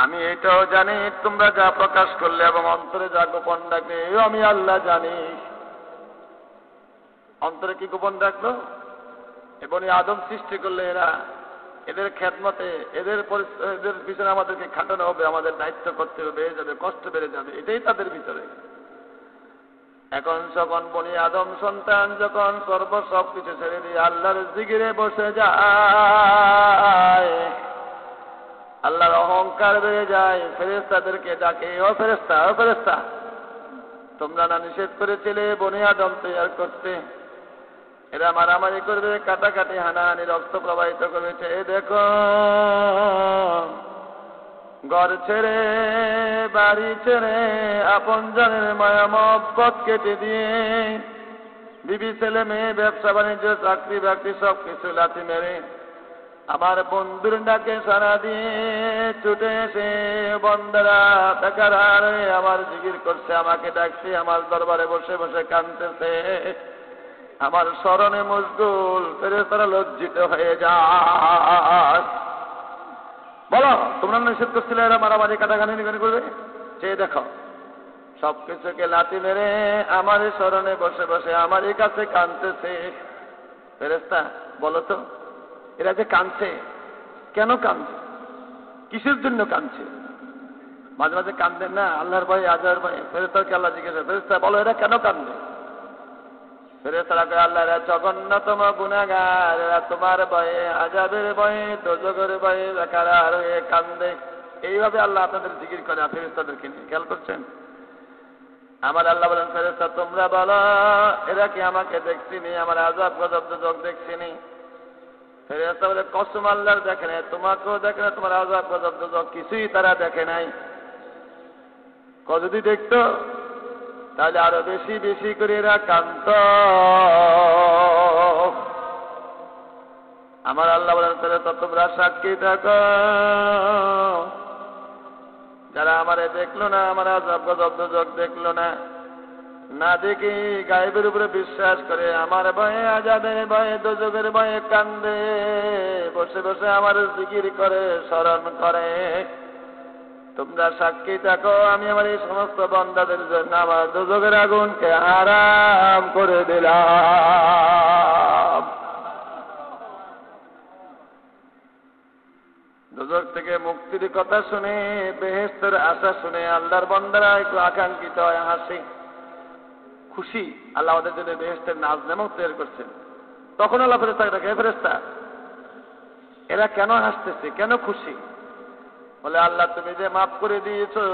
আমি এটাও জানি তোমরা যা প্রকাশ করলে এবং অন্তরে যা গোপন রাখলে আমি আল্লাহ জানি। অন্তরে কি গোপন রাখলো? এবং আদম সৃষ্টি করলে এদের খেদমতে এদের পিছনে আমাদেরকে খাটানো হবে, আমাদের দায়িত্ব করতে হবে, বেড়ে যাবে, কষ্ট বেড়ে যাবে, এটাই তাদের ভিতরে। এখন যখন বনি আদম সন্তান যখন সবকিছু ছেড়ে দিয়ে আল্লাহর জিকিরে বসে যায়, আল্লাহর অহংকার বেড়ে যায়, ফেরেশতাদেরকে ডাকে, ও ফেরেশতা, ও ফেরেশতা, তোমরা না নিষেধ করেছিলে বনি আদম তৈরি করতে? এরা মারামারি করবে, কাটাকাটি, হানাহানি, রক্ত প্রবাহিত করেছে। দেখো, ঘর ছেড়ে বাড়ি ছেড়ে আপন জনের মায়া মহব্বত কেটে দিয়ে বিবি ছেলে মেয়ে ব্যবসা বাণিজ্য চাকরি বাকরি সবকিছু লাথি মেরে আমার বন্ধুর ডাকে সারা দিয়ে ছুটে এসে বন্দারা বেকার হারে আমার জিকির করছে, আমাকে ডাকছে, আমার দরবারে বসে বসে কাঁদতেছে, আমার স্মরণে মশগুল। ফেরেশতারা লজ্জিত হয়ে যায়। বলো, তোমরা নিষেধ করছিলে এরা মারামারি কাটাকাটি করবে? সে দেখো, সবকিছুকে লাথি মেরে আমার স্মরণে বসে বসে আমারই কাছে কাঁদতেছে। ফেরেশতা বলো তো, এরা যে কাঁদছে, কেন কাঁদছে? কিসের জন্য কাঁদছে? মাঝে মাঝে কাঁদেন না আল্লাহর ভয়ে, আজার ভয়ে? ফেরেশতাকে আল্লাহ জিজ্ঞাসা, ফেরেশতা বলো এরা কেন কাঁদবে? ফেরেশতারা কয়, আল্লাহ এরা জঘন্যতম গুনাহগার, এরা তোমার ভয়ে, আযাবের ভয়ে, দোজখের ভয়ে বেকার হয়ে কান্দে। এইভাবে আল্লাহ আপনাদের জিকির করে ফেরেশতাদেরকে নিয়ে। খেয়াল করছেন? আমার আল্লাহ বলেন, ফেরেশতা তোমরা বলো এরা কি আমাকে দেখছিনি, আমার আযাব গজব দোজখ দেখছিনি? ফেরেশতা বলে, কসম আল্লাহর দেখে নাই, তোমাকেও দেখে না, তোমার আযাব গজব দোজখ কিছুই তারা দেখে নাই। যদি দেখতো তাহলে আরো বেশি বেশি করে এরা কান্ত। আমার আল্লাহ বলেন, ফেরেশতা তোমরা সাক্ষী থাকো, যারা আমারে দেখলো না, আমার আযাব গজব দোজখ দেখলো না, না দেখি গায়েবের উপরে বিশ্বাস করে, আমার ভয়ে, আযাবের ভয়ে, দোজখের ভয়ে কান্দে, বসে বসে আমার জিকির করে, স্মরণ করে, তোমরা সাক্ষী থাকো, আমি আমার এই সমস্ত বান্দাদের জন্য আমার দোজখের আগুনকে হারাম করে দিলাম। দোজখ থেকে মুক্তির কথা শুনে, বেহেশতের আশা শুনে আল্লাহর বান্দারা একটু আকাঙ্ক্ষিত হয়, হাসি খুশি। আল্লাহ আমাদের জন্য বেহেশতের নাজ নেমত তৈরি করছেন। তখন আল্লাহ ফেরেশতাকে ডাকে, ফেরেশতা এরা কেন হাসতেছে, কেন খুশি? বলে, আল্লাহ তুমি যে মাফ করে দিয়েছো,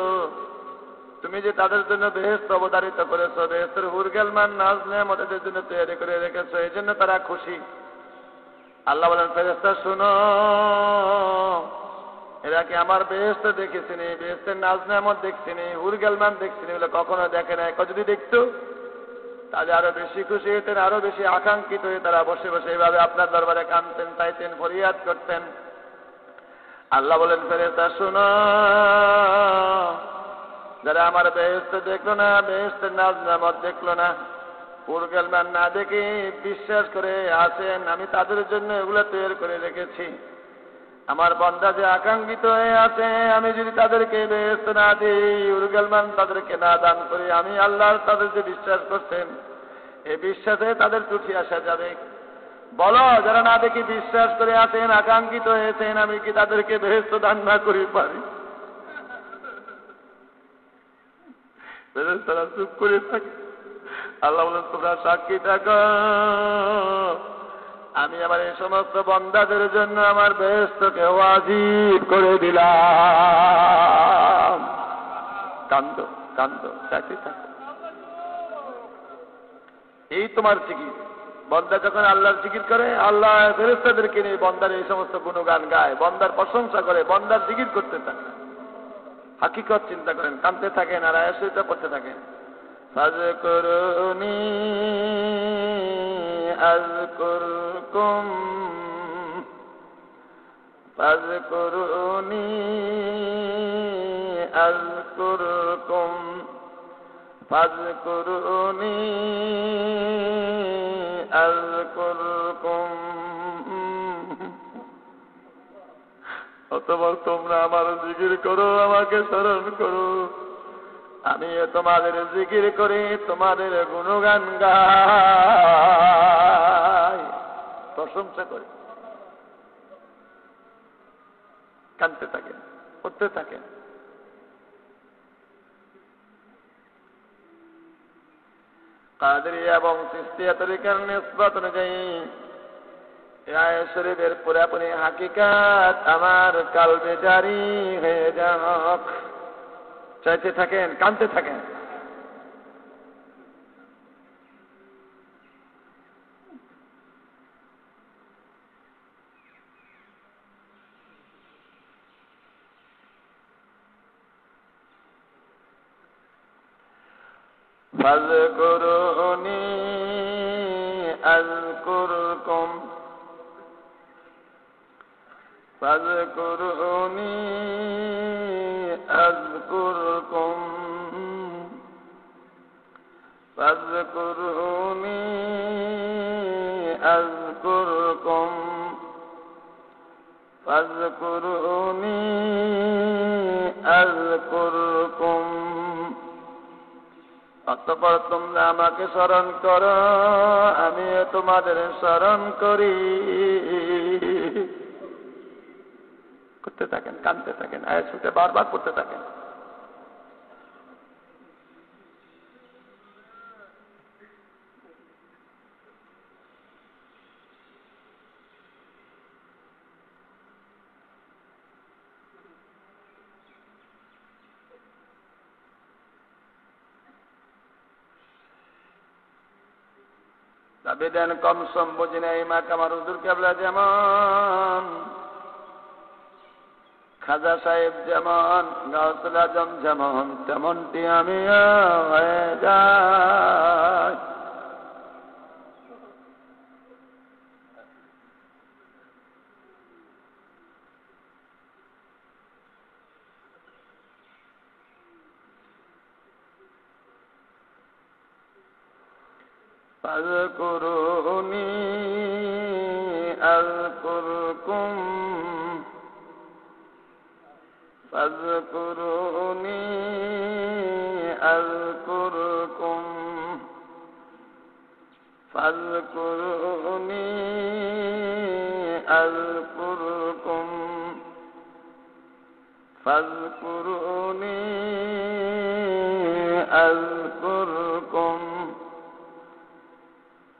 তুমি যে তাদের জন্য বেহেশত অবধারিত করেছো, বেহেশতের হুরগেলমান নাজ নেমত এদের জন্য তৈরি করে রেখেছো, এই জন্য তারা খুশি। আল্লাহ বলেন, ফেরেশতা শুনো, এরা কি আমার বেহেশত দেখেছিনি, বেহেশতের নাজ নেমত দেখছিনি, হুরগেলমান দেখছিনি? বলে, কখনো দেখে নাই। যদি দেখতো তাহলে আরো বেশি খুশি হতেন, আরো বেশি আকাঙ্ক্ষিত হয়ে তারা বসে বসে এইভাবে আপনার দরবারে কাঁদতেন, চাইতেন, ফরিয়াদ করতেন। আল্লাহ বলেন, ফেরেশতা শুনো, যারা আমার বেহেশত দেখলো না, বেহেশতের নাজ নেমত দেখলো না, হুরগেলমান না দেখে বিশ্বাস করে আসেন, আমি তাদের জন্য এগুলো তৈরি করে রেখেছি। আমার বান্দা যে আকাঙ্ক্ষিত হয়ে আছে, আমি যদি তাদেরকে বেহেশত না দিই, হুরগেলমান তাদেরকে না দান করি, আমি আল্লাহ তাদের যে বিশ্বাস করছেন, এই বিশ্বাসে তাদের ত্রুটি আসা যাবে। বলো, যারা না দেখি বিশ্বাস করে আছেন, আকাঙ্ক্ষিত হয়েছেন, আমি কি তাদেরকে বেহেশত দান না করি পারি? ফেরেশতারা চুপ করে থাকে। আল্লাহ বলেন, তোমরা সাক্ষী থাকো, আমি আমার এই সমস্ত বান্দাদের জন্য আমার বেহেশতকে ওয়াজিব করে দিলাম। কান্দো কান্দো, সাক্ষী থাকো। এই তোমার জিকির। বান্দা যখন আল্লাহর জিকির করে, আল্লাহ ফেরেশতাদেরকে নিয়ে বান্দার এই সমস্ত গুণগান গায়, বান্দার প্রশংসা করে, বান্দার জিকির করতে থাকে। হাকিকত চিন্তা করেন, কাঁদতে থাকেন আর আয়াত পড়তে থাকেন। ফাযকুরুনি আযকুরকুম, ফাযকুরুনি আযকুরকুম, ফাযকুরুনি আযকুরকুম। অতঃপর তোমরা আমার জিকির করো, আমাকে স্মরণ করো, আমি তোমাদের জিকির করি, তোমাদের গুণগান গাই, প্রশংসা করি। কাঁদতে থাকেন, করতে থাকেন। কাদেরিয়া এবং চিশতিয়া তরিকার নিসবত অনুযায়ী এই আয়াত শরীফের পুরাপুরি হাকিকাত আমার কলবে জারি হয়ে যাক। চাইতে থাকেন, কাঁদতে থাকেন। ফাযকুরুনি আযকুরকুম, ফাযকুরুনি আযকুরকুম, ফাযকুরুনি আযকুরকুম, ফাযকুরুনি আযকুরকুম। অতঃপর তোমরা আমাকে স্মরণ করো, আমি তোমাদের স্মরণ করি। করতে থাকেন, কাঁদতে থাকেন, আয়াত শুনতে বারবার করতে থাকেন। তবে দেন কম সম বুঝি না, এই মাকে আমার হুজুর কেবলা যেমন, খাজা সাহেব যেমন, গাউসুল আজম যেমন, তেমনটি আমিও হয়ে যাই। ফাযকুরুনি আযকুরকুম, ফাযকুরুনি আযকুরকুম, ফাযকুরুনি আযকুরকুম, ফাযকুরুনি আযকুরকুম।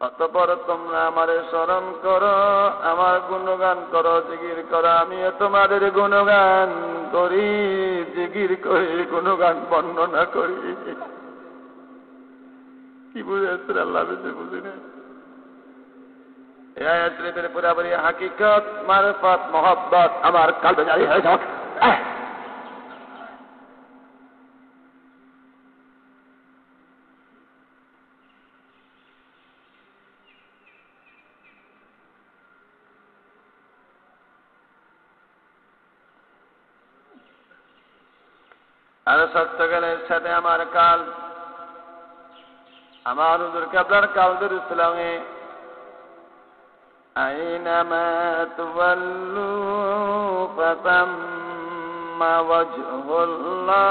অতঃপর তোমরা আমারে স্মরণ করো, আমার গুণগান করো, জিকির করো, আমিও তোমাদের গুণগান করি, জিকির করি, গুণগান বর্ণনা করি। কি বুঝেছেন আল্লাহ বেশি বুঝি না। এই আয়াত শরীফের পুরাপুরি হাকিকত, মারফত, মহব্বত আমার কলবে জারি হয়ে যাক। আর সত্যকালের সাথে আমার কাল, আমার হুজুর কেবলার কালদের ইসলামে আইনামা তুওয়াল্লু ফাতাম্মা ওয়াজহুল্লাহ।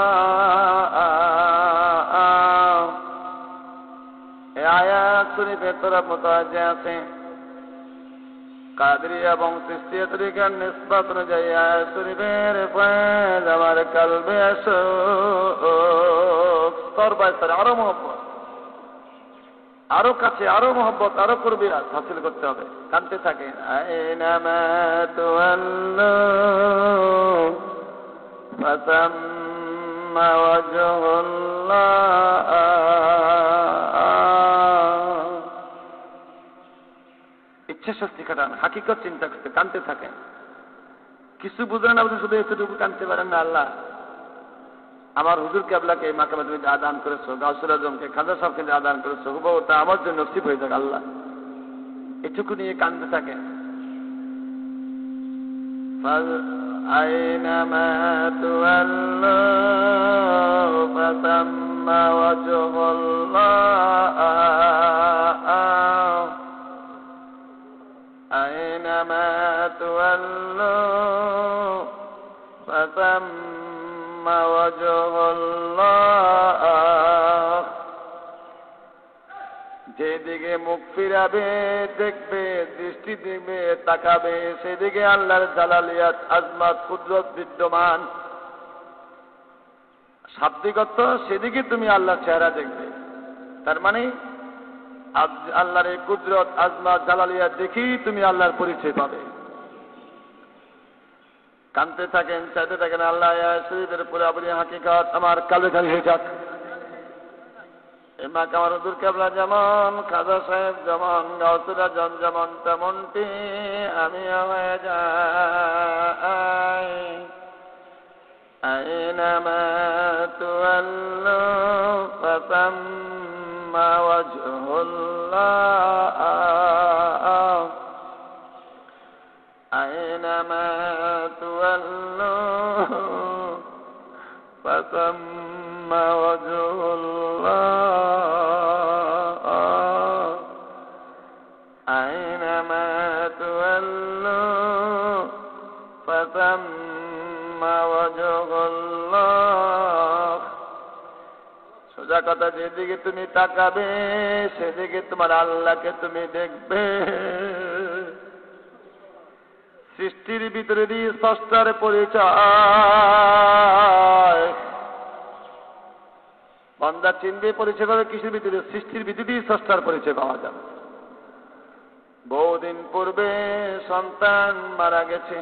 এই আয়াত শরীফের তরফ মুতাওয়াজ্জিহ আছে। কাদেরিয়া এবং চিশতিয়া তরিকার নিসবত অনুযায়ী আয়াত শরীফের ফয়েজ আমার কলবে আসুক। স্তর বাই স্তর আরো মহব্বত, আরো কাছে, আরো মহব্বত, আরো কুরবিয়াত হাসিল করতে হবে। কাঁদতে থাকেন। আইনামা তুওয়াল্লু ফাতাম্মা ওয়াজহুল্লাহ। ইচ্ছা শক্তি কাটান, হাকিকত চিন্তা করতে, কাঁদতে থাকেন। কিছু বুঝলেন না, আপনি শুধু এতটুকু কাঁদতে পারেন না। আল্লাহ আমার হুজুর কেবলাকে এই মাকামে তুমি আদান করেছো, গাউসুল আজমকে, খাজা সাহেবকে আদান করেছো, হুবহু তা আমার জন্য নসিব হয়ে যাক আল্লাহ। এটুকু নিয়ে কাঁদতে থাকেন। আইনামা তুওয়াল্লু ফাতাম্মা ওয়াজহুল্লাহ। আইনামা তুওয়াল্লু ফাসাম্মা ওয়াজহুল্লাহ, যেদিকে মুখ ফিরাবে, দেখবে, দৃষ্টি দিবে, তাকাবে, সেদিকে আল্লাহর জালালিয়াত, আজমাত, কুদরত বিদ্যমান। শাব্দিক অর্থ সেদিকে তুমি আল্লাহর চেহারা দেখবে। তার মানে আল্লাহর এই কুদরত, আজমাত, জালালিয়াত দেখি তুমি আল্লাহর পরিচয় পাবে। কানতে থাকেন, চাইতে থাকেন আল্লাহ শরীফের পুরো আপনি হাকিকত আমার কালে কালে হয়ে যাক। মা কামার হুজুর কেবলা যেমন, খাজা সাহেব যেমন, গাউসুল আজম যেমন, তেমনটি আমিও হয়ে যাই। আইনামা তুওয়াল্লু ফাসাম্মা ওয়াজহুল্লাহ, আইনামা তুওয়াল্লু ফাসাম্মা ওয়াজহুল্লাহ, আইনামা তুওয়াল্লু ফাসাম্মা ওয়াজহুল্লাহ। সোজা কথা, যেদিকে তুমি তাকাবে সেদিকে তোমার আল্লাহকে তুমি দেখবে। সৃষ্টির ভিতরে দিয়ে স্রষ্টার পরিচয় বান্দা চিনবে। পরিচয় পাবে কিসের ভিতরে? সৃষ্টির ভিতরে দিয়ে স্রষ্টার পরিচয় পাওয়া যাবে। বহুদিন পূর্বে সন্তান মারা গেছে,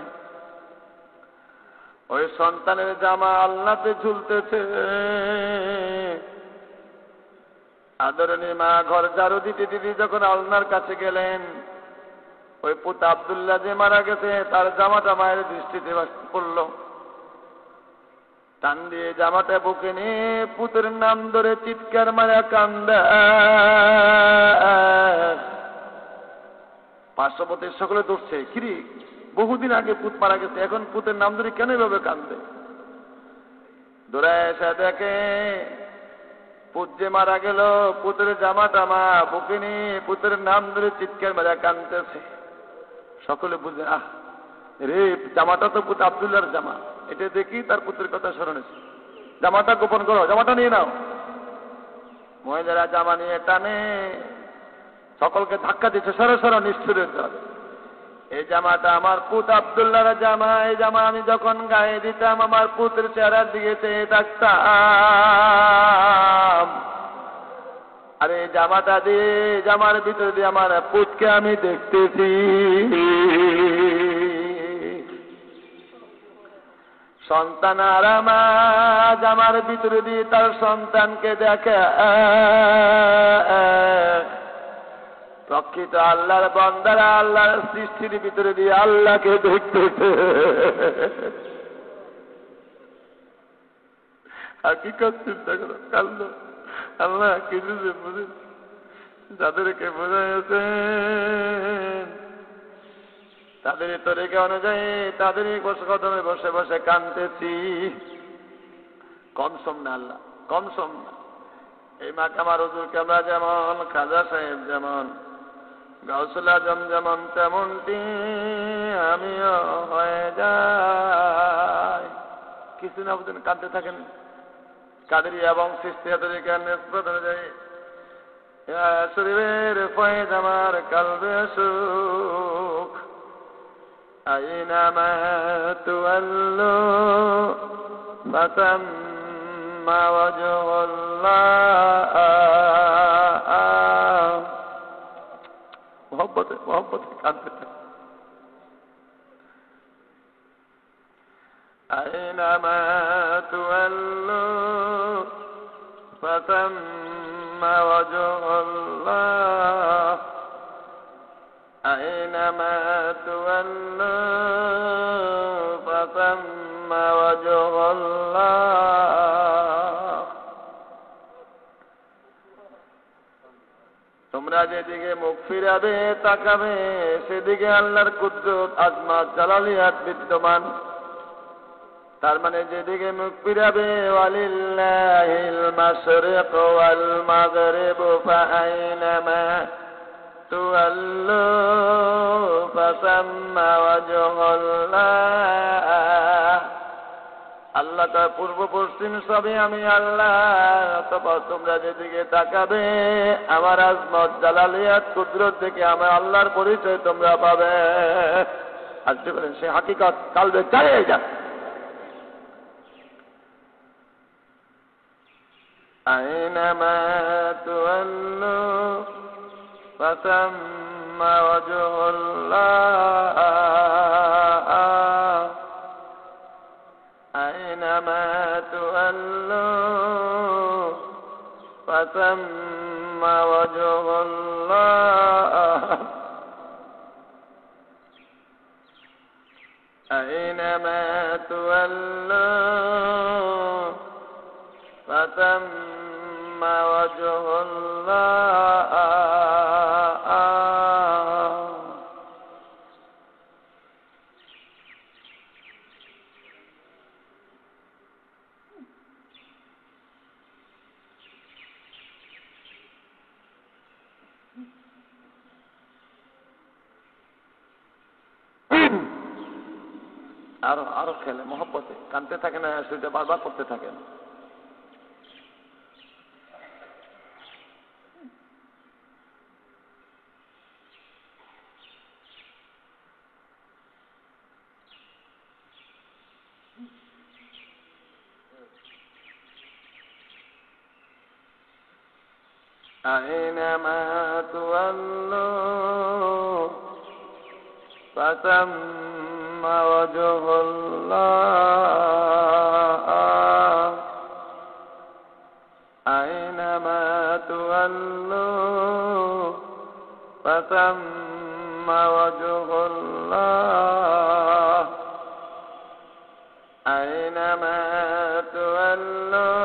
ওই সন্তানের জামা আলনাতে ঝুলতেছে। আদরণীয় মা ঘর ঝাড়ু দিতে দিতে যখন আলনার কাছে গেলেন, ওই পুত আব্দুল্লাহ যে মারা গেছে তার জামাটা মায়ের দৃষ্টিতে পড়ল। টান দিয়ে জামাটা বুকে নিয়ে পুতের নাম ধরে চিৎকার মারা কান্দা। পার্শ্ববর্তী সকলে দৌড়ছে, কিরে বহুদিন আগে পুত মারা গেছে, এখন পুতের নাম ধরে কেন এভাবে কান্দে? দৌড়ায় এসে দেখে পুত যে মারা গেল, পুতের জামাটা মা বুকে নিয়ে পুতের নাম ধরে চিৎকার মারা কান্দতেছে। সকলে বুঝলেন, আহ রে, জামাটা তো পুত আব্দুল্লাহর জামা, এটা দেখি তার পুত্রের কথা স্মরণ হয়েছে। জামাটা গোপন করো, জামাটা নিয়ে নাও। মহিলারা জামা নিয়ে টানে, সকলকে ধাক্কা দিচ্ছে, সরো সরো, নিষ্ঠুরের দল। এই জামাটা আমার পুত আব্দুল্লাহর জামা, এই জামা আমি যখন গায়ে দিতাম আমার পুত্রের চেহারার দিকে চেয়ে থাকতাম। আরে জামাটা দিয়ে, জামার ভিতরে দিয়ে আমার পুতকে আমি দেখতেছি। সন্তান আর মা জামার ভিতরে দিয়ে তার সন্তানকে দেখে। প্রকৃত আল্লাহর বান্দারা আল্লাহর সৃষ্টির ভিতরে দিয়ে আল্লাহকে দেখতেছে। হাকিকত চিন্তা করো, কান্দ। আল্লাহ কিছু যে বুঝে, যাদেরকে বোঝাইছেন তাদের তরিকা অনুযায়ী তাদেরই কদমে বসে বসে কাঁদতেছি। কম সম না আল্লাহ, কম সম না। এই মা কামার হুজুর কেবলা যেমন, খাজা সাহেব যেমন, গাউসুল আজম যেমন, তেমনটি আমিও হয়ে যাই। কিছু না বুঝেন কাঁদতে থাকেন। কাদেরী এবং সৃষ্টিয়া তরিকার নিসবত অনুযায়ী শরীরের ফয়েজ আমার কালবে সুখ। আইনামা তুওয়াল্লু ফাসাম্মা ওয়াজহুল্লাহ। মোহব্বতে মোহব্বতে কাঁদতে থাকে। আইনামা তুওয়াল্লু ফাসাম্মা ওয়াজহুল্লাহ, আইনামা তুওয়াল্লু ফাসাম্মা ওয়াজহুল্লাহ। তোমরা যেদিকে মুখ ফিরাবে, তাকাবে, সেদিকে আল্লাহর কুদরত, আজমাত, জালালিয়াত বিদ্যমান। তার মানে যেদিকে মুখ ফিরাবে, ওয়ালিল্লাহিল মাশরিক ওয়াল মাগরিব ফাআইনামা তুওয়াল্লু فثم وجه الله আল্লাহ তার পূর্ব পশ্চিম সবই আমি আল্লাহ অতঃপর তোমরা যেদিকে তাকাবে আমার আজমত জালালিয়াত কুদরত দেখে আমার আল্লাহর পরিচয় তোমরা পাবে। আর যে বলেন সে হাকিকত কালবে চালিয়ে যান। আইনামা তুওয়াল্লু ফাসাম্মা ওয়াজহুল্লাহ أينما تولوا فثم وجه الله أينما تولوا فثم وجه الله আরো খেলে মহব্বতে কানতে থাকে না, সেটা বারবার করতে থাকেন। أينما تولوا فثم وجه الله أينما تولوا فثم وجه الله أينما تولوا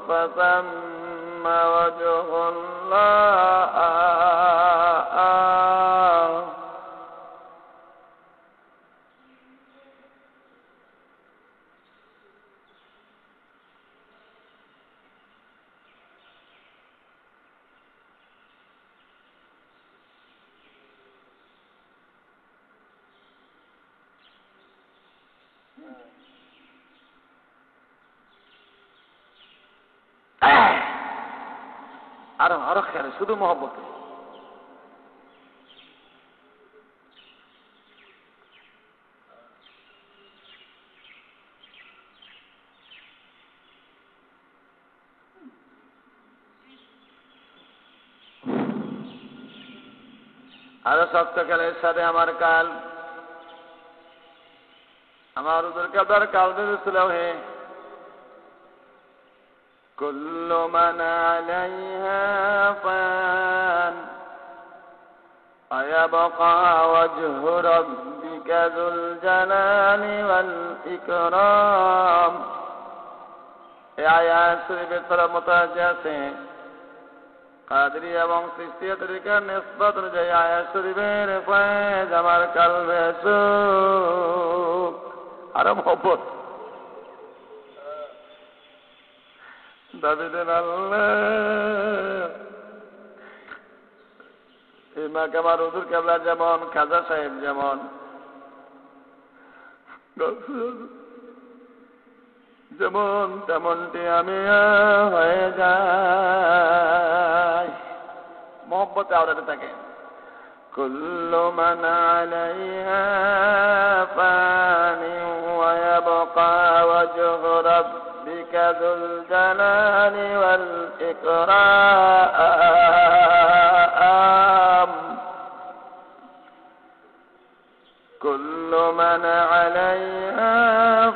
فثم وجه الله আরো খেলে শুধু মহব্বতে। আরো শক্ত খেলের সাথে আমার কাল আমার উদর কাদার কাল দিয়েছিল হে كل من عليها فان ويبقى وجه ربك ذو الجلال والإكرام এই আয়াত শরীফের তরফ মুতাওয়াজ্জিহ আছে। কাদরিয়া এবং চিশতিয়া তরিকার নিসবত অনুযায়ী আয়াত শরীফের ফয়েজ আমার কালবে সুখ আরো মহব্বত দাবিদেন আল্লাহ এই মাকামার হুজুর কেবলা যেমন খাজা সাহেব যেমন যেমন তেমনটি আমি হয়ে যাই মহব্বতে আওড়াতে থাকে। কুল্লু মান আলাইহা ফানি ওয়া ইয়াবকা ওয়াজহু রাব্বিকা যুল জালালি ওয়াল ইকরাম কুল্লু মান আলাইহা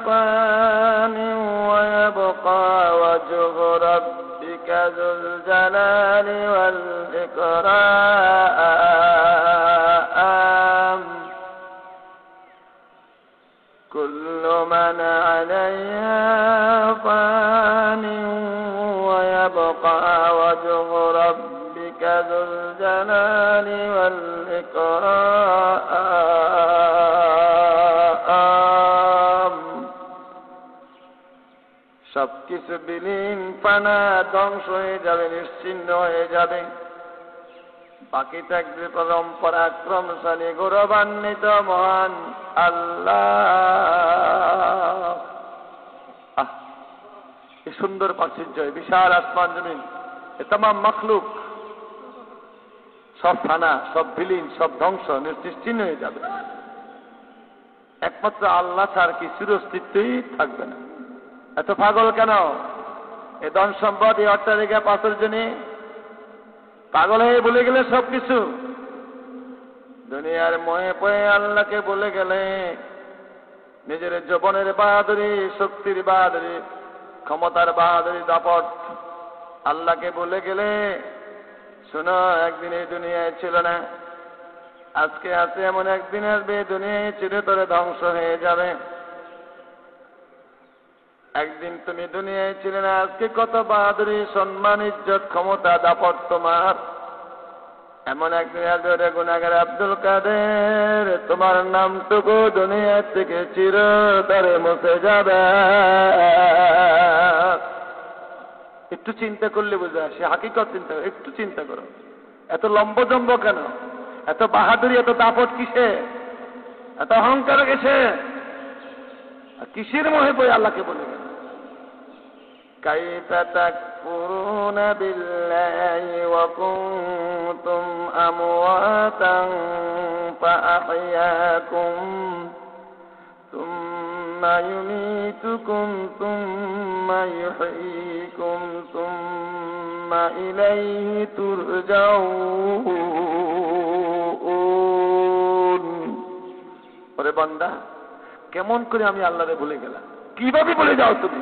ফানি ওয়া ইয়াবকা ওয়াজহু রাব্বিকা যুল জালালি ওয়াল ইকরাম কুল্লু মান আলাইহা ফানি ওয়া ইয়াবকা ওয়াজহু রাব্বিকা যুল জালালি ওয়াল ইকরাম সবকিছু বিলীন ফানা ধ্বংস হয়ে যাবে নিশ্চিহ্ন হয়ে যাবে পাখি থাকবে পরম পরাক্রমশালী গৌরবান্বিত মহান আল্লাহ। কি সুন্দর প্রাচুর্য, বিশাল আসমান জমিন, এ तमाम মখলুক সব ফানা, সব বিলীন, সব ধ্বংস, নিশ্চিহ্ন হয়ে যাবে। একমাত্র আল্লাহ ছাড়া কিছুর অস্তিত্বই থাকবে না। এত পাগল কেন? এ ধন সম্পদ, এই অট্টালিকা, প্রাচুর্যে পাগল হয়ে ভুলে গেলে সবকিছু। দুনিয়ার মোহে পয়ে আল্লাহকে বলে গেলে, নিজের যৌবনের বাহাদুরি, শক্তির বাহাদুরি, ক্ষমতার বাহাদুরি, দাপট আল্লাহকে বলে গেলে, শোনো, একদিন এই দুনিয়ায় ছিল না, আজকে আছে, এমন একদিন আসবে দুনিয়ায় চিরতরে ধ্বংস হয়ে যাবে। একদিন তুমি দুনিয়ায় ছিলে না, আজকে কত বাহাদুরি, সম্মান, ইজ্জত, ক্ষমতা, দাপট তোমার। এমন একদিন আসবে রে গুনাহগার আব্দুল কাদের, তোমার নামটুকু দুনিয়া থেকে চিরতরে মুছে যাবে। একটু চিন্তা করলে বোঝা, সে হাকিকত চিন্তা করো, একটু চিন্তা করো। এত লম্বজম্ব কেন? এত বাহাদুরি, এত দাপট কিসে? এত অহংকার কিসে? কিসের মোহে বই আল্লাহকে বলে গেল? কাইফা তাকফুরুনা বিল্লাহি ওয়া কুনতুম আমওয়াতান ফাআহইয়াকুম সুম্মা ইউমীতুকুম সুম্মা ইউহয়ীকুম সুম্মা ইলাইহি তুরজাউন। ওরে বান্দা, কেমন করে আমি আল্লাহরে ভুলে গেলাম? কিভাবে ভুলে যাও তুমি?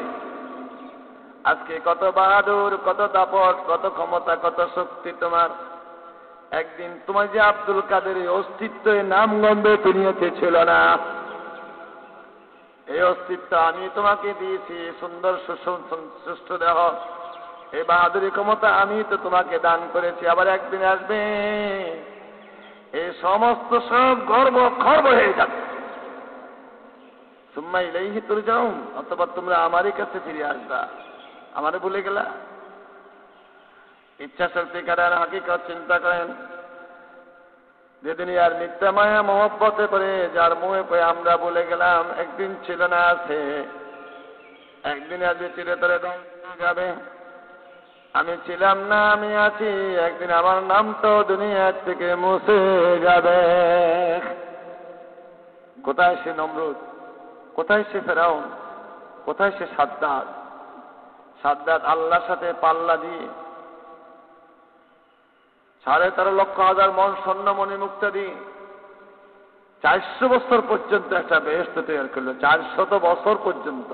আজকে কত বাহাদুর, কত দাপট, কত ক্ষমতা, কত শক্তি তোমার। একদিন তোমার যে আব্দুল কাদের অস্তিত্ব, নাম গন্ধ দুনিয়াতে ছিল না। এই অস্তিত্ব আমি তোমাকে দিয়েছি, সুন্দর সুষ্ঠু দেহ, এই বাহাদুরি ক্ষমতা আমি তো তোমাকে দান করেছি। আবার একদিন আসবে এই সমস্ত সব গর্ব খর্ব হয়ে যাবে। সুম্মা ইলাইহি তুরজাউন, অথবা তোমরা আমারই কাছে ফিরে আসবা। আমারে ভুলে গেলা? ইচ্ছা শক্তি কারার হাকিকত চিন্তা করেন। যে দুনিয়ার মিথ্যা মায়া মহব্বতে পড়ে, যার মোহে পড়ে আমরা ভুলে গেলাম, একদিন ছিল না, আছে, একদিন আসবে চিরতরে ধ্বংস হয়ে যাবে। আমি ছিলাম না, আমি আছি, একদিন আমার নাম তো দুনিয়ার থেকে মুছে যাবে। কোথায় সে নমরুদ? কোথায় সে ফেরাউন? কোথায় সে সাদ্দাত? সাদ্দাত আল্লাহর সাথে পাল্লা দিয়ে 13.5 লক্ষ হাজার মন স্বর্ণ মণি মুক্তা দিয়ে 400 বছর পর্যন্ত একটা বেহেশত তৈরি করলো। 400 বছর পর্যন্ত,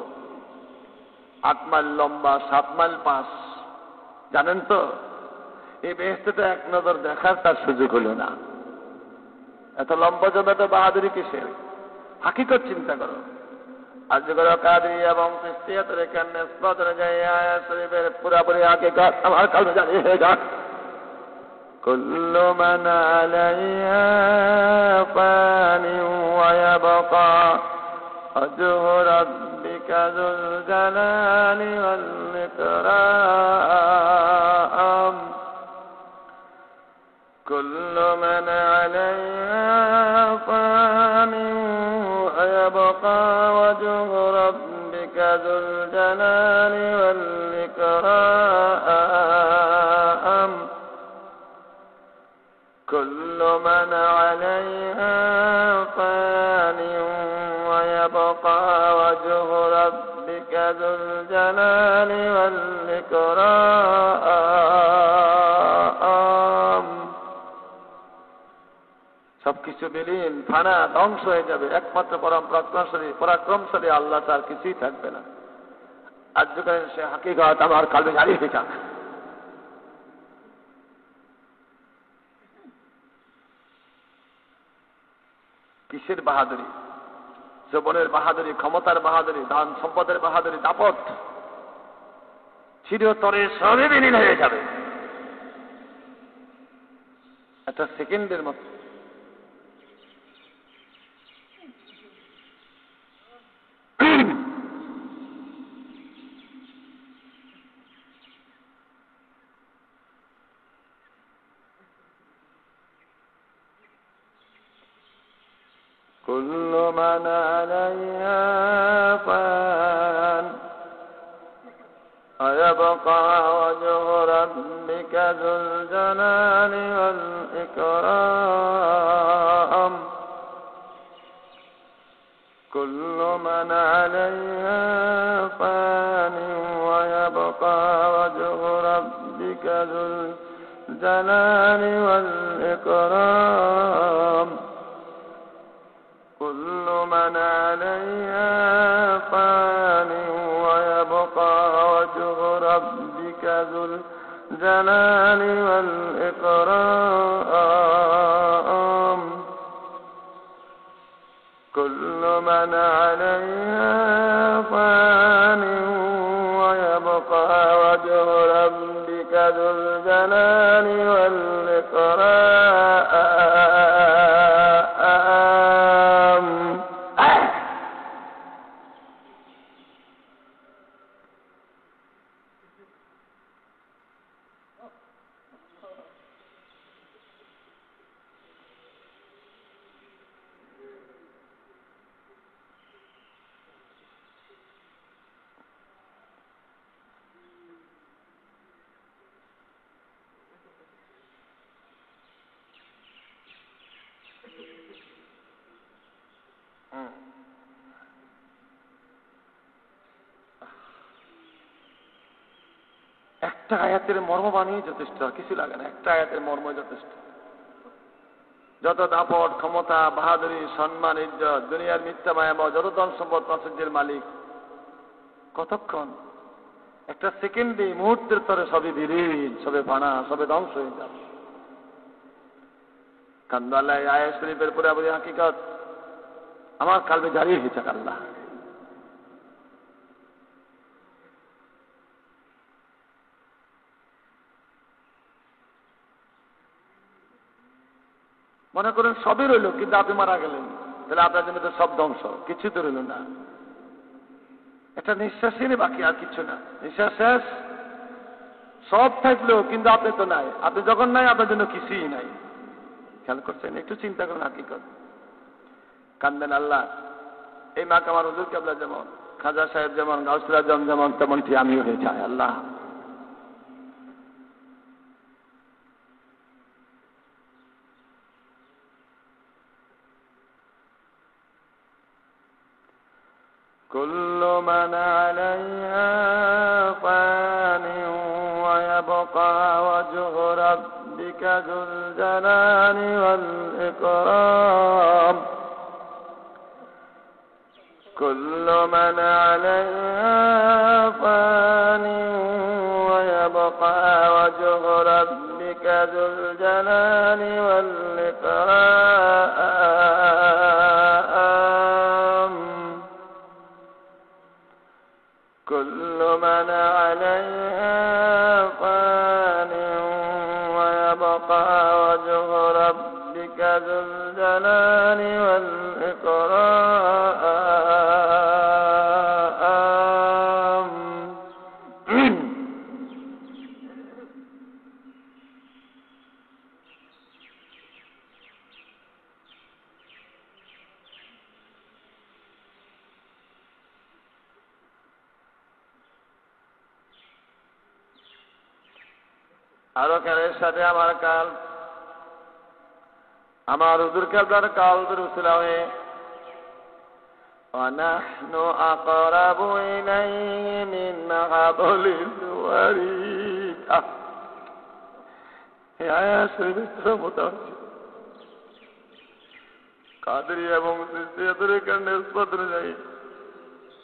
8 মাইল লম্বা, 7 মাইল পাঁচ। জানেন তো, এই বেহেশতটা এক নজর দেখার তার সুযোগ হলো না। এত লম্বা জন্য এত বাহাদুরি কিসের? হাকিকত চিন্তা করো। আজগর কাদরি এবং চিশতিয়াতের কানে নিসবত অনুযায়ী আয়াত শরীফের পুরোপুরি হাকিকত আমার কাছে জানিয়ে হয়ে যাক। কুল্লু মান আলাইহা ফানি ওয়া ইয়াবকা ওয়াজহু রাব্বিকা যুল জালালি ওয়াল ইকরাম। কুল্লু মান আলাইহা ফানি ওয়া ইয়াবকা ওয়াজহু রাব্বিকা যুল জালালি ওয়াল ইকরাম। كل من عليها فان ويبقى وجه ربك ذو الجلال والإكرام। সবকিছু বিলীন, ফানা, ধ্বংস হয়ে যাবে। একমাত্র পরাক্রমশালী আল্লাহ, তার কিছুই থাকবে না। আজ যখন সে হাকিকত আমার কালবে জারি হয়ে যাক। কিসের বাহাদুরি? যৌবনের বাহাদুরি, ক্ষমতার বাহাদুরি, দান সম্পদের বাহাদুরি, দাপট, চিরতরে সবই বিলীন হয়ে যাবে একটা সেকেন্ডের মতো। كل من عليها فان ويبقى وجه ربك ذو الجلال والإكرام كل من عليها فان ويبقى وجه ربك ذو الجلال والإكرام كل من عليها فان ويبقى وجه ربك ذو الجلال والإكرام كل من عليها فان ويبقى وجه ربك ذو الجلال والإكرام একটা আয়াতের মর্ম বানিয়ে যথেষ্ট, আর কিছু লাগে না। একটা আয়াতের মর্ম যথেষ্ট। যত দাপট, ক্ষমতা, বাহাদুরি, সম্মান, ইজ্জত, দুনিয়ার মিথ্যা মায়াময় যত ধন সম্পদ, প্রাচুর্যের মালিক, কতক্ষণ? একটা সেকেন্ডে, মুহূর্তের তরে সবই বিলীন, সবে ফানা, সবে ধ্বংস হয়ে যাবে। কান্দাল্লাহ আয়াত শরীফের পরে আবার হাকিকত আমার কালবে জারি হয়েছে। আল্লাহ মনে করেন সবই রইল, কিন্তু আপনি মারা গেলেন, তাহলে আপনার জন্য তো সব ধ্বংস, কিছু তো রইল না। একটা নিঃশ্বাসই নেই বাকি, আর কিছু না। নিঃশ্বাস শেষ, সব থাকলো, কিন্তু আপনি তো নাই। আপনি যখন নাই, আপনার জন্য কিছুই নাই। খেয়াল করছেন? একটু চিন্তা করেন হাকিকত। কান্দেন আল্লাহ। এই মা কামার হুজুর কেবলা যেমন, খাজা সাহেব যেমন, গাউসুল আজম যেমন, তেমনটি আমিও হয়ে যাই আল্লাহ। كل من عليها فان ويبقى وجه ربك ذو الجلال والإكرام كل من عليها فان ويبقى وجه ربك ذو الجلال والإكرام كل من عليها فان ويبقى وجه ربك ذو الجلال والإكرام আরো কালের সাথে আমার কাল, আমার হুজুর কেবলার কাল দুরুসিলা হয়ে وَنَحْنُ أَقْرَبُ إِلَيْهِ مِنْ حَبْلِ الْوَرِيدِ এই আয়াত শরীফের মোতাবেক কাদরি এবং সিলসিলাতুল নিসবত অনুযায়ী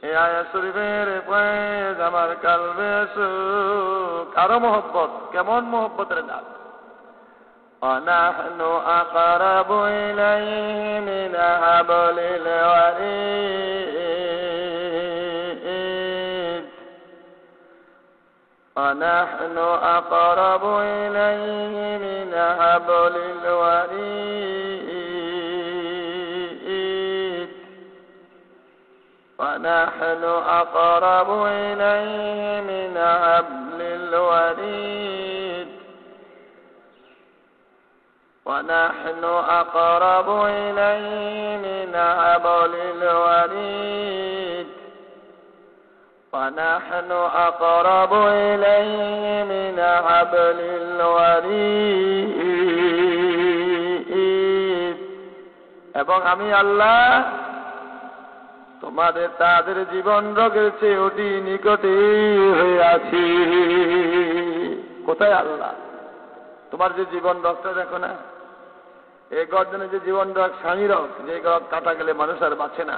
এই আয়াত শরীফের ফয়েজ আমার কালবে আসুক। কারো মহব্বত, কেমন মহব্বতের ডাক। وَنَحْنُ أَقْرَبُ إِلَيْهِ مِنْ حَبْلِ الْوَرِيدِ وَنَحْنُ أَقْرَبُ إِلَيْهِ مِنْ حَبْلِ الْوَرِيدِ وَنَحْنُ أَقْرَبُ إِلَيْهِ مِنْ حَبْلِ الْوَرِيدِ ونحن أقرب إليه من حبل الوريد ونحن أقرب إليه من حبل الوريد এবং আমি আল্লাহ তোমাদের তাদের জীবন রোগের চেয়ে অতি নিকটে হয়ে আছি। কোথায় আল্লাহ? তোমার যে জীবন রোগটা দেখো না, এই গর্জনে যে জীবন রোগ, স্বামী রোগ, যে রোগ কাটা গেলে মানুষ আর বাঁচে না,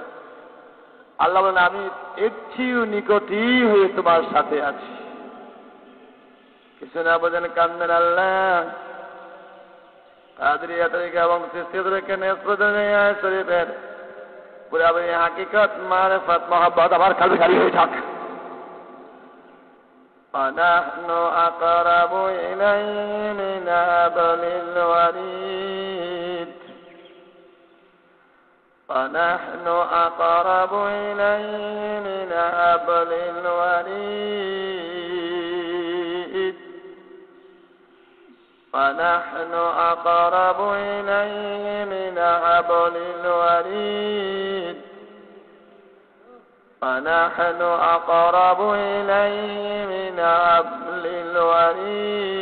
আল্লাহ বলেন আমি এর চেয়েও নিকটই হয়ে তোমার সাথে আছি। কিছু না বোঝেন কান্দেন আল্লাহ। কাদরিয়া তরিকা এবং চিশতিয়া তরিকা শরীফের পুরাপুরি হাকিকত মারিফত মহব্বত আমার কাছে খালি হয়ে থাক। ونحن أقرب إليه من حبل الوريد ونحن أقرب إليه من حبل الوريد ونحن أقرب إليه من حبل الوريد ونحن أقرب إليه من حبل الوريد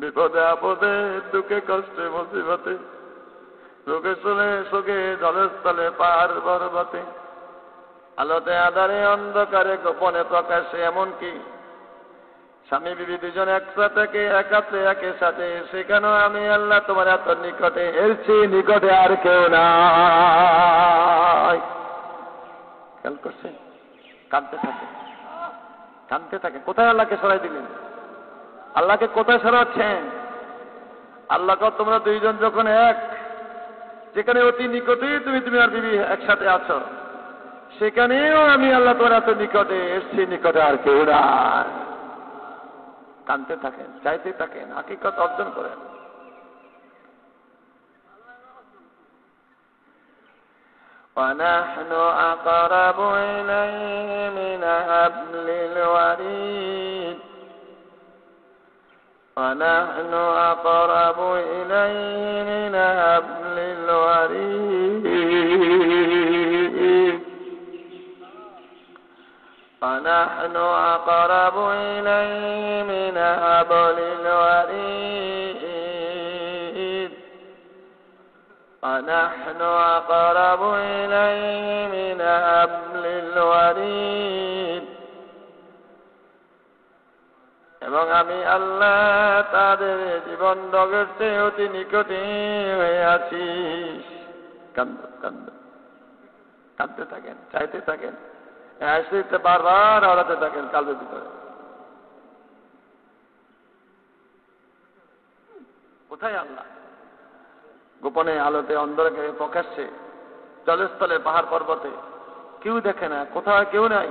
বিপদে আপদে দুঃখে কষ্টে মুসিবতে রোগে শুনে শোকে জলস্থলে পাহাড় পর্বতে আলোতে আধারে অন্ধকারে গোপনে প্রকাশে এমনকি স্বামী বিবি দুজন একসাথে একাত্রে একের সাথে, সেখানেও আমি আল্লাহ তোমার এত নিকটে, এর চেয়ে নিকটে আর কেউ নাই। খেয়াল করছেন? কাঁদতে থাকে, কাঁদতে থাকে। কোথায় আল্লাহকে সরাই দিলেন? আল্লাহকে কোথায় সরাচ্ছেন? আল্লাহকে তোমরা দুইজন যখন এক, যেখানে অতি নিকটেই তুমি আর বিবি একসাথে আছো, সেখানেও আমি আল্লাহ তোমার এত নিকটে, এর চেয়ে নিকটে আর কেউ নাই। কাঁদতে থাকেন, চাইতে থাকেন, হাকিকত অর্জন করেন। ونحن أقرب إليه من حبل الوريد ونحن أقرب إليه من حبل الوريد ونحن أقرب إليه من حبل الوريد ونحن أقرب إليه من حبل الوريد এবং আমি আল্লাহ তাদের জীবন রোগের চেয়ে অতি নিকটে হয়ে আছি। কাঁদতে থাকেন, চাইতে থাকেন, হাসিতে বারবার আওড়াতে থাকেন কালবের ভিতরে। কোথায় আল্লাহ? গোপনে আলোতে অন্ধকারে প্রকাশ্যে জলস্থলে পাহাড় পর্বতে কেউ দেখে না, কোথাও কেউ নাই।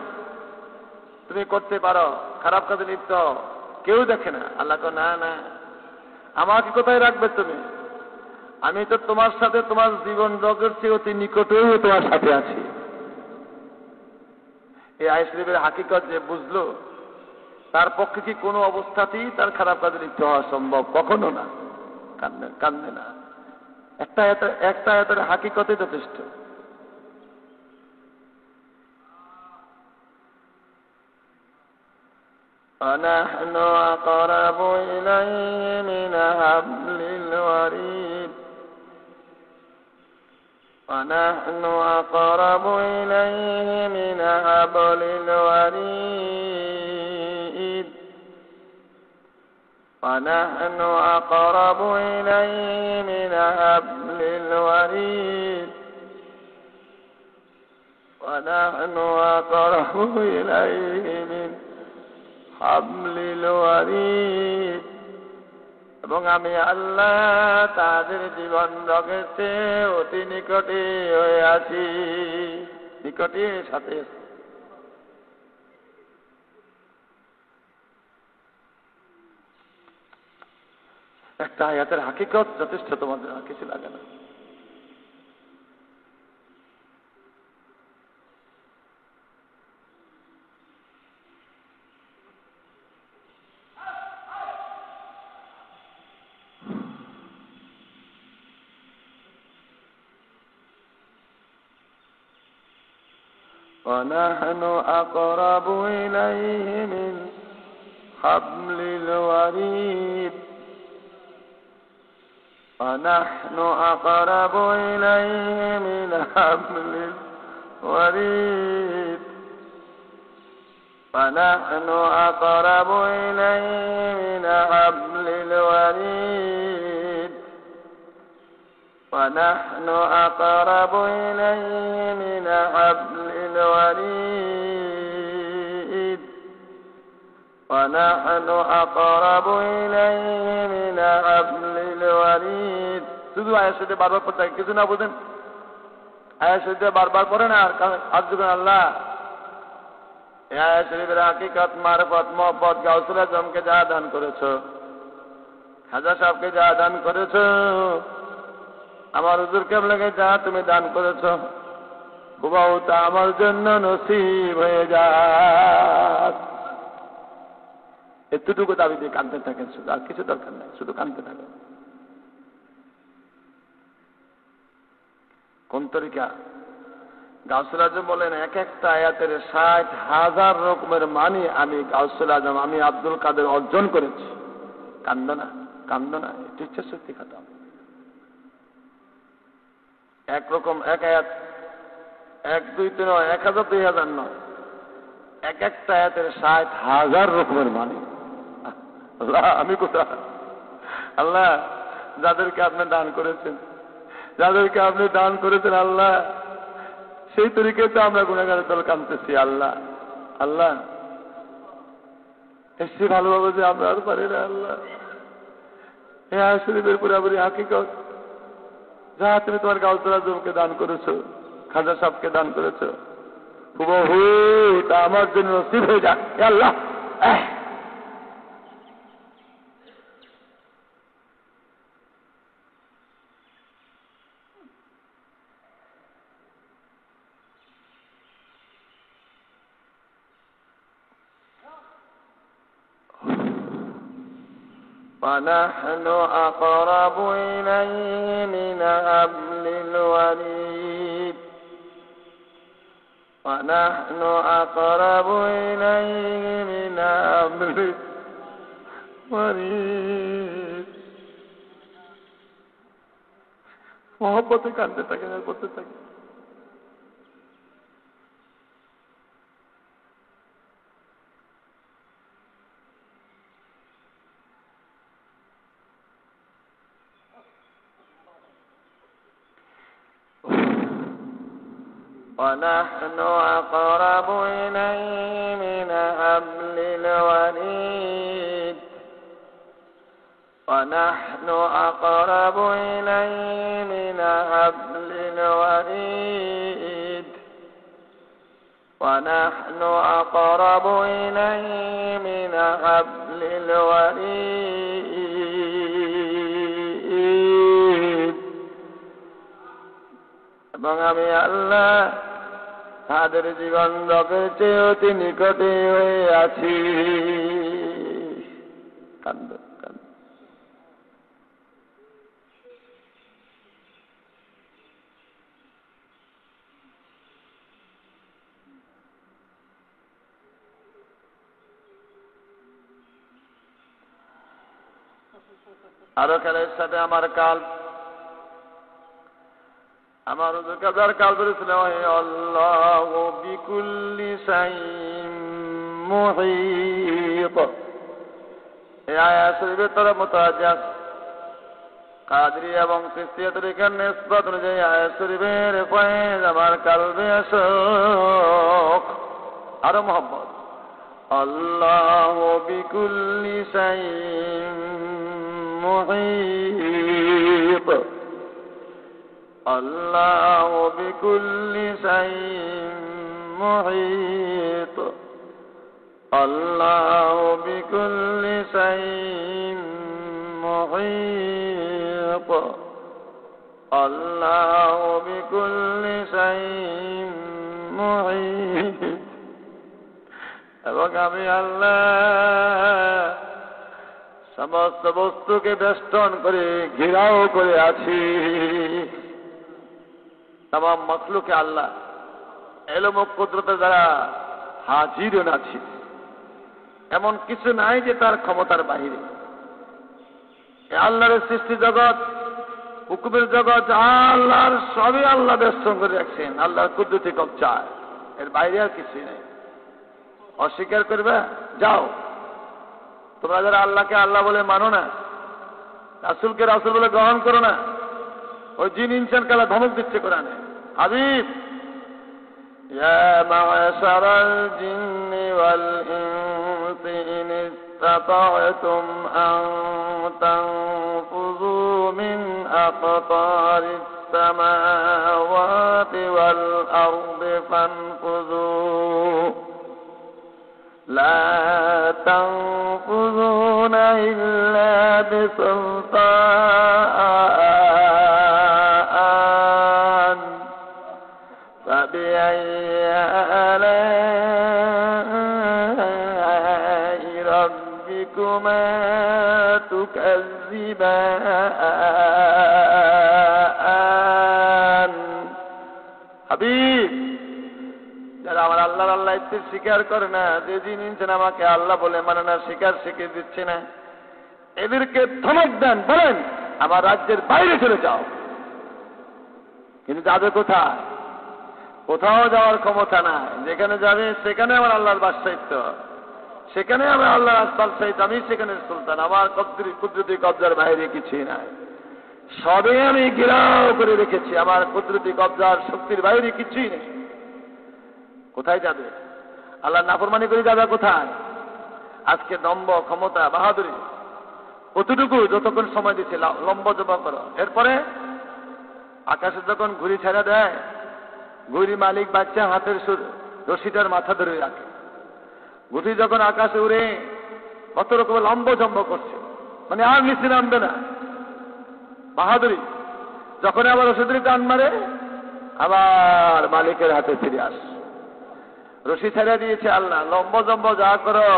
তুমি করতে পারো, খারাপ কাজে লিপ্ত, কেউ দেখে না। আল্লাহ কো না না, আমাকে কোথায় রাখবে তুমি? আমি তো তোমার সাথে তোমার জীবন জগের চেয়ে অতি নিকটেও তোমার সাথে আছি। এই আয়াত শরীফের হাকিকত যে বুঝলো, তার পক্ষে কি কোনো অবস্থাতেই তার খারাপ কাজে লিপ্ত হওয়া সম্ভব? কখনো না। কান্দে না। একটা আয়াতের হাকিকতে যথেষ্ট। ونحن أقرب إليه من حبل الوريد ونحن أقرب إليه من حبل الوريد ونحن أقرب إليه من حبل الوريد ونحن أقرب إليه من হাবলিল ওয়ারিদ এবং আমি আল্লাহ তাদের জীবন রোগের চেয়ে অতি নিকটে হয়ে আছি। নিকটে সাথে একটা আয়াতের হাকিকত যথেষ্ট, তোমাদের কিছু লাগে না। ونحن أقرب إليه من حبل الوريد ونحن أقرب إليه من حبل الوريد ونحن أقرب إليه من حبل الوريد ونحن أقرب إليه من حبل الوريد ونحن أقرب إليه من حبل الوريد শুধু আয়াত শরীফে বারবার পড়তে হয়, কিছু না বুঝেন আয়াত শরীফে বারবার পড়েন আর আব্দুল আল্লাহ এই আয়াত শরীফের হাকিকত মারফত মহব্বত গাউসুল আজমকে যা দান করেছো, খাজা সাহেবকে যা দান করেছো, আমার হুজুর কেবলাকে যা তুমি দান করেছো, হুবাহু তা আমার জন্য নসিব হয়ে যাক। এতটুকু দাবি দিয়ে কাঁদতে থাকেন, শুধু আর কিছু দরকার নাই, শুধু কাঁদতে থাকেন। কোন তরিকা? গাউসুল আজম বলেন এক একটা আয়াতের 60,000 রকমের মানি আমি গাউসুল আজম, আমি আব্দুল কাদের অর্জন করেছি। কান্দো না, কান্দো না, এটা ইচ্ছা শক্তি খাতাম। একরকম এক আয়াত 1, 2, 3 নয়, 1000, 2000 নয়, এক একটা আয়াতের 60,000 রকমের মানি। আল্লাহ আমি কোথায়? আল্লাহ যাদেরকে আপনি দান করেছেন, যাদেরকে আপনি দান করেছেন আল্লাহ, সেই তরিকায় তো আমরা গুনাহগারের দল কাঁদতেছি। আল্লাহ আল্লাহ এসে ভালোভাবে যে আমরা আর পারি না আল্লাহ। এই আয়াত শরীফের পুরাপুরি হাকিকত যা তুমি তোমার গাউসুল আজমকে দান করেছো, খাজা সাহেবকে দান করেছো, হুবহু তা আমার জন্য নসিব হয়ে যাক আল্লাহ। ونحن أقرب إليه من حبل الوريد ونحن أقرب إليه من حبل الوريد মহব্বতে কাঁদতে থাকেন আর করতে থাকেন। ونحن أقرب إليه من حبل الوريد ونحن أقرب إليه من حبل الوريد ونحن أقرب إليه من حبل الوريد এবং আমি আল্লাহ তাদের জীবন রকের চেয়ে অতি নিকটে হয়ে আছি। কান্দ কান্দ। আরো খেলের সাথে আমার কাল, আমার কাজার কাল বলেছিল আল্লাহু বিকুল্লি শাইইন মুহীত। এই আয়াত শরীফের তরফ মুতাওয়াজ্জিহ কাদরি এবং চিশতিয়া তরিকার নিসবত অনুযায়ী আয়াত শরীফের ফয়েজ আমার কালবে আসুক। আরো মহব্বত আল্লাহু বিকুল্লি শাইইন মুহীত الله بكل شيء محيط الله بكل شيء محيط الله بكل شيء محيط এবং আমি আল্লাহ সমস্ত বস্তুকে বেষ্টন করে ঘেরাও করে আছি। तमाम मखलूक আল্লাহ এলম ও কুদরতে যারা হাজির ও নাজির, এমন কিছু নাই যে তার ক্ষমতার বাহিরে। আল্লাহর সৃষ্টি জগৎ, হুকুমের জগৎ, আল্লাহর সবই আল্লাহ ব্যস্ত করে রাখছেন আল্লাহর কুদরতি কবজায়, এর বাইরে আর কিছুই নাই। অস্বীকার করবে, যাও। তোমরা যারা আল্লাহকে আল্লাহ বলে মানো না, রাসূলকে রাসূল বলে গ্রহণ করো না, ওই জিন ইনসান কালা ধমক দিচ্ছে কোরআনে। হাবিব, ইয়া মা'শারাল জিন্নি ওয়াল ইনসি ইন ইসতাতা'তুম আন তানফুযু মিন আকতারিস সামাওয়াতি ওয়াল আরদি ফানফুযু لا تنفذون إلا بسلطان فبأي آلاء ربكما تكذبان حبيب যারা আমার আল্লাহর আল্লাহত্বের স্বীকার করে না, যে জিন ইনসান আমাকে আল্লাহ বলে মানে না, স্বীকার শিখিয়ে দিচ্ছে না, এদেরকে ধমক দেন, বলেন আমার রাজ্যের বাইরে চলে যাও। কিন্তু যাবে কোথায়? কোথাও যাওয়ার ক্ষমতা নাই। যেখানে যাবে সেখানে আমার আল্লাহর বাদশাহিত্য, সেখানে আমার আল্লাহর আসফাল সাহিত্য, আমি সেখানে সুলতান। আমার কুদরতি কবজার বাইরে কিছুই নাই, সবে আমি ঘেরাও করে রেখেছি। আমার কুদরতি কবজার শক্তির বাইরে কিছুই নেই। কোথায় যাবে? আল্লাহ নাফরমানি করে যাবে কোথায়? আজকে দম্ভ, ক্ষমতা, বাহাদুরি কতটুকু? যতক্ষণ সময় দিচ্ছে লম্ব জমা করো। এরপরে আকাশে যখন ঘুড়ি ছেড়ে দেয়, ঘুড়ি মালিক বাচ্চা হাতের রশিটার মাথা ধরে রাখে। ঘুড়ি যখন আকাশে উড়ে কত রকম লম্ব জম্ব করছে, মানে আর নিচে নামবে না। বাহাদুরি। যখন আবার রশিদের টান মারে, আবার মালিকের হাতে ফিরে আসে। রশি ছেড়ে দিয়েছে আল্লাহ, লম্ব জম্ব যা করো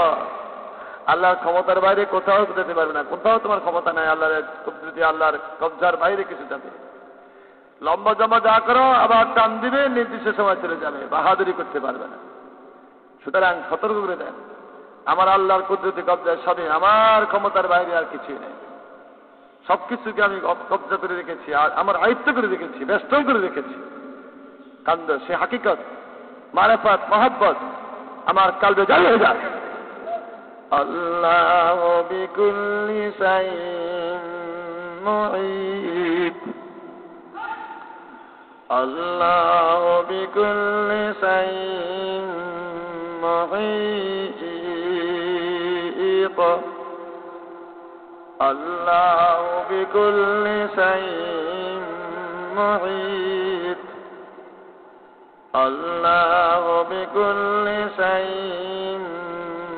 আল্লাহর ক্ষমতার বাইরে কোথাও যেতে পারবে না। কোথাও তোমার ক্ষমতা নাই আল্লাহর কুদরতি, আল্লাহর কবজার বাইরে কিছু যাবে। লম্ব জম্ব যা করো আবার টান দিবে, নির্দিষ্ট সময় চলে যাবে, বাহাদুরি করতে পারবে না। সুতরাং সতর্ক করে দেন, আমার আল্লাহর কুদরতি কবজায় সবই, আমার ক্ষমতার বাইরে আর কিছুই নেই। সবকিছুকে আমি কবজা করে রেখেছি, আর আমার আয়ত্ত করে রেখেছি, ব্যস্ত করে রেখেছি। কান্দ সে হাকিকত, মারেফাত, মহব্বত আমার কালবে জারি হয়ে যাক। আল্লাহু বিকুল্লি শাইইন মুহীত, আল্লাহু বিকুল্লি শাইইন মুহীত, আল্লাহু বিকুল্লি শাইইন মুহীত, আল্লাহু বিকুল্লি শাইইন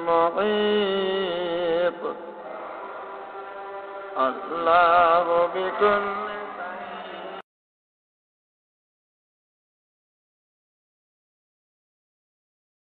মুহীত, আল্লাহু বিকুল্লি